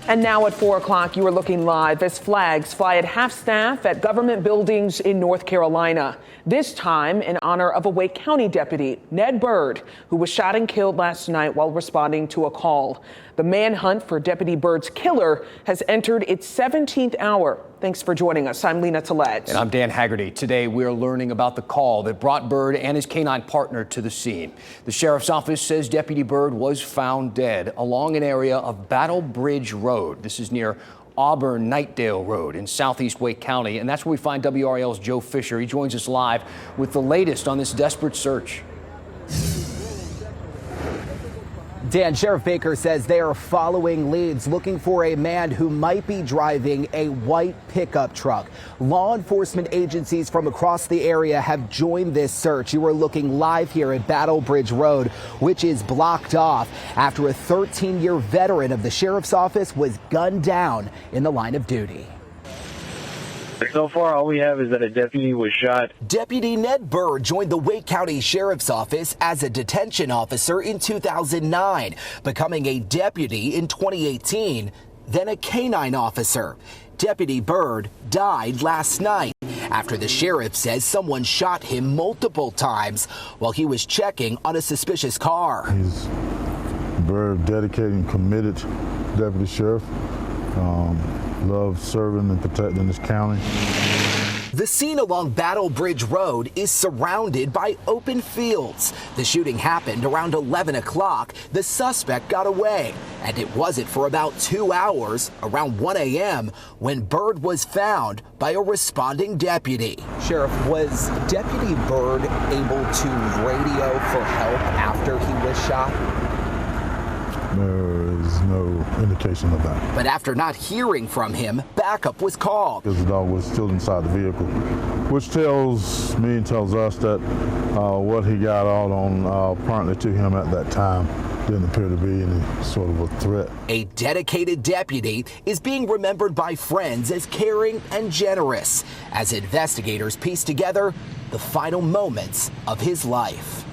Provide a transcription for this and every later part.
And now at 4 o'clock, you are looking live as flags fly at half-staff at government buildings in North Carolina. This time in honor of a Wake County deputy, Ned Byrd, who was shot and killed last night while responding to a call. The manhunt for Deputy Byrd's killer has entered its 17th hour. Thanks for joining us. I'm Lena Tillett. And I'm Dan Haggerty. Today, we're learning about the call that brought Byrd and his canine partner to the scene. The sheriff's office says Deputy Byrd was found dead along an area of Battle Bridge Road. This is near Auburn-Knightdale Road in southeast Wake County. And that's where we find WRAL's Joe Fisher. He joins us live with the latest on this desperate search. Dan, Sheriff Baker says they are following leads looking for a man who might be driving a white pickup truck. Law enforcement agencies from across the area have joined this search. You are looking live here at Battle Bridge Road, which is blocked off after a 13-year veteran of the sheriff's office was gunned down in the line of duty. So far, all we have is that a deputy was shot. Deputy Ned Byrd joined the Wake County Sheriff's Office as a detention officer in 2009, becoming a deputy in 2018, then a canine officer. Deputy Byrd died last night after the sheriff says someone shot him multiple times while he was checking on a suspicious car. He's very dedicated and committed deputy sheriff. Loves serving and protecting this county. The scene along Battle Bridge Road is surrounded by open fields. The shooting happened around 11 o'clock. The suspect got away, and it wasn't for about 2 hours, around 1 a.m., when Byrd was found by a responding deputy. Sheriff, was Deputy Byrd able to radio for help after he was shot? There is no indication of that. But after not hearing from him, backup was called. His dog was still inside the vehicle, which tells me and tells us that what he got out on apparently to him at that time didn't appear to be any sort of a threat. A dedicated deputy is being remembered by friends as caring and generous as investigators piece together the final moments of his life.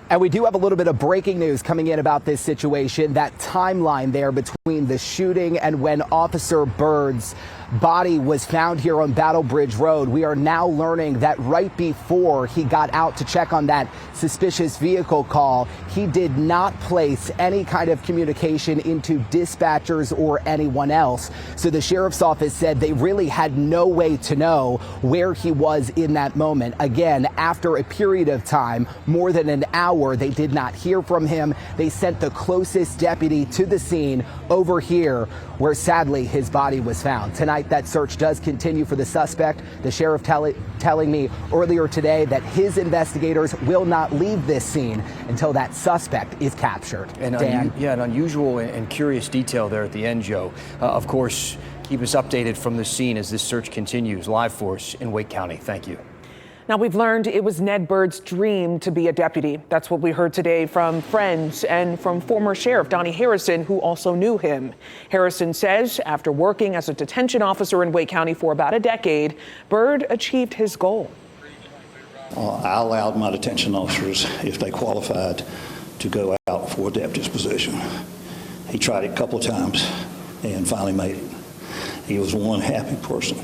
And we do have a little bit of breaking news coming in about this situation, that timeline there between the shooting and when Officer Byrd's body was found here on Battle Bridge Road. We are now learning that right before he got out to check on that suspicious vehicle call, he did not place any kind of communication into dispatchers or anyone else. So the sheriff's office said they really had no way to know where he was in that moment. Again, after a period of time, more than an hour, they did not hear from him. They sent the closest deputy to the scene over here, where sadly his body was found. Tonight, that search does continue for the suspect. The sheriff telling me earlier today that his investigators will not leave this scene until that suspect is captured. And Dan? An unusual and curious detail there at the end, Joe. Of course, keep us updated from the scene as this search continues. Live for us in Wake County. Thank you. Now, we've learned it was Ned Byrd's dream to be a deputy. That's what we heard today from friends and from former Sheriff Donnie Harrison, who also knew him. Harrison says after working as a detention officer in Wake County for about a decade, Byrd achieved his goal. I allowed my detention officers, if they qualified, to go out for a deputy's position. He tried it a couple of times and finally made it. He was one happy person,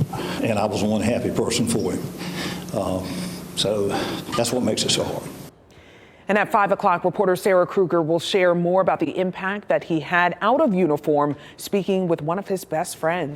and I was one happy person for him. So that's what makes it so hard. And at 5 o'clock, reporter Sarah Kruger will share more about the impact that he had out of uniform, speaking with one of his best friends.